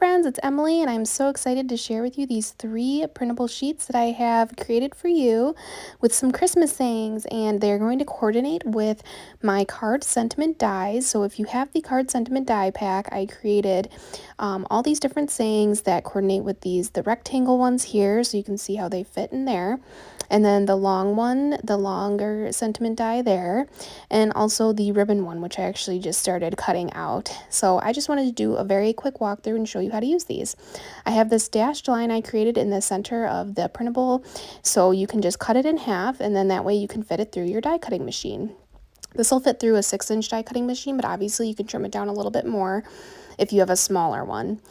friends, it's Emily, and I'm so excited to share with you these 3 printable sheets that I have created for you with some Christmas sayings, and they're going to coordinate with my card sentiment dies. So if you have the card sentiment die pack, I created all these different sayings that coordinate with the rectangle ones here, so you can see how they fit in there. And then the long one, the longer sentiment die there, and also the ribbon one, which I actually just started cutting out. So I just wanted to do a very quick walkthrough and show you how to use these. I have this dashed line I created in the center of the printable, so you can just cut it in half, and then that way you can fit it through your die cutting machine. This will fit through a 6-inch die cutting machine, but obviously you can trim it down a little bit more if you have a smaller one.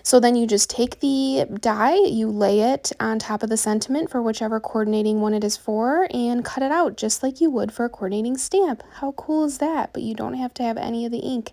So then you just take the die, you lay it on top of the sentiment for whichever coordinating one it is for, and cut it out just like you would for a coordinating stamp. How cool is that? But you don't have to have any of the ink.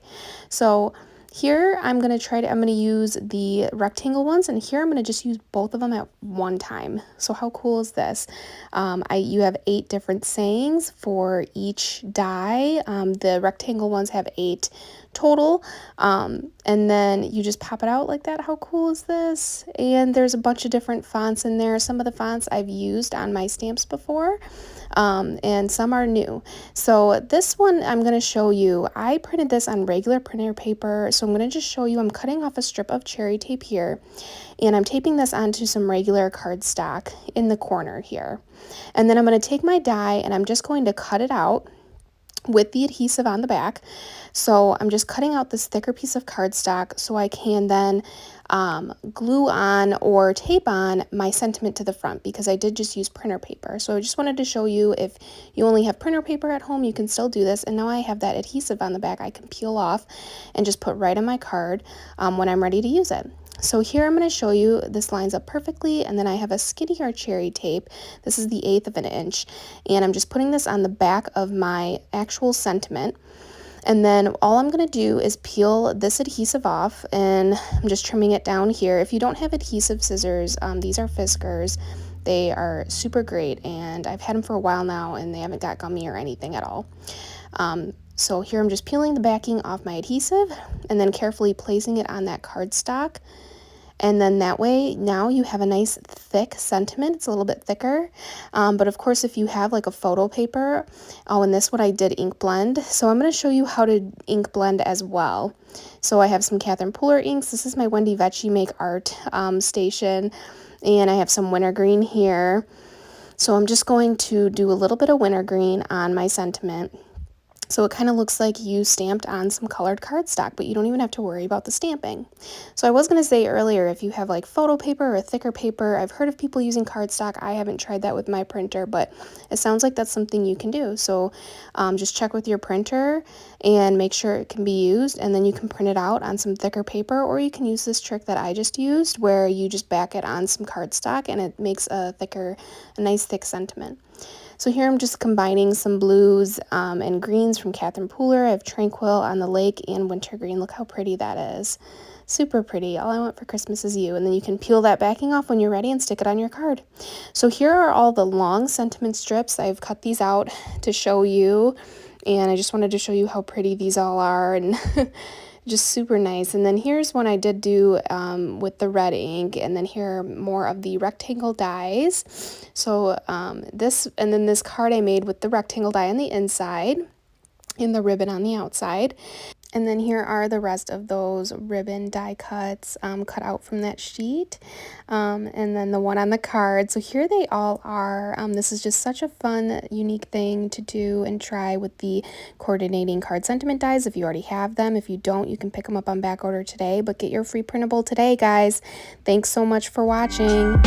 So here I'm going to use the rectangle ones, and here I'm going to just use both of them at one time. So how cool is this? You have 8 different sayings for each die. The rectangle ones have 8 total, and then you just pop it out like that. How cool is this? And there's a bunch of different fonts in there. Some of the fonts I've used on my stamps before, and some are new. So this one I'm going to show you, I printed this on regular printer paper, so I'm going to just show you, I'm cutting off a strip of cherry tape here, and I'm taping this onto some regular cardstock in the corner here. And then I'm going to take my die and I'm just going to cut it out with the adhesive on the back. So I'm just cutting out this thicker piece of cardstock so I can then glue on or tape on my sentiment to the front, because I did just use printer paper. So I just wanted to show you, if you only have printer paper at home, you can still do this. And now I have that adhesive on the back I can peel off and just put right on my card when I'm ready to use it. So here I'm going to show you, this lines up perfectly, and then I have a skinnier cherry tape. This is the 1/8 of an inch, and I'm just putting this on the back of my actual sentiment. And then all I'm going to do is peel this adhesive off, and I'm just trimming it down here. If you don't have adhesive scissors, these are Fiskars. They are super great, and I've had them for a while now, and they haven't got gummy or anything at all. So here I'm just peeling the backing off my adhesive and then carefully placing it on that cardstock. And then that way, now you have a nice thick sentiment. It's a little bit thicker. But of course, if you have like a photo paper, and this one I did ink blend. So I'm going to show you how to ink blend as well. So I have some Catherine Pooler inks. This is my Wendy Vecchi Make Art station. And I have some wintergreen here. So I'm just going to do a little bit of wintergreen on my sentiment. So it kind of looks like you stamped on some colored cardstock, but you don't even have to worry about the stamping. So I was going to say earlier, if you have like photo paper or thicker paper, I've heard of people using cardstock. I haven't tried that with my printer, but it sounds like that's something you can do. So just check with your printer and make sure it can be used, and then you can print it out on some thicker paper, or you can use this trick that I just used where you just back it on some cardstock and it makes a nice thick sentiment. So here I'm just combining some blues and greens from Catherine Pooler. I have Tranquil on the Lake and Wintergreen. Look how pretty that is. Super pretty. All I want for Christmas is you. And then you can peel that backing off when you're ready and stick it on your card. So here are all the long sentiment strips. I've cut these out to show you, and I just wanted to show you how pretty these all are, and just super nice. And then here's one I did do with the red ink, and then here are more of the rectangle dies. So this card I made with the rectangle die on the inside and the ribbon on the outside. And then here are the rest of those ribbon die cuts cut out from that sheet. And then the one on the card. So here they all are. This is just such a fun, unique thing to do and try with the coordinating card sentiment dies if you already have them. If you don't, you can pick them up on back order today, but get your free printable today, guys. Thanks so much for watching.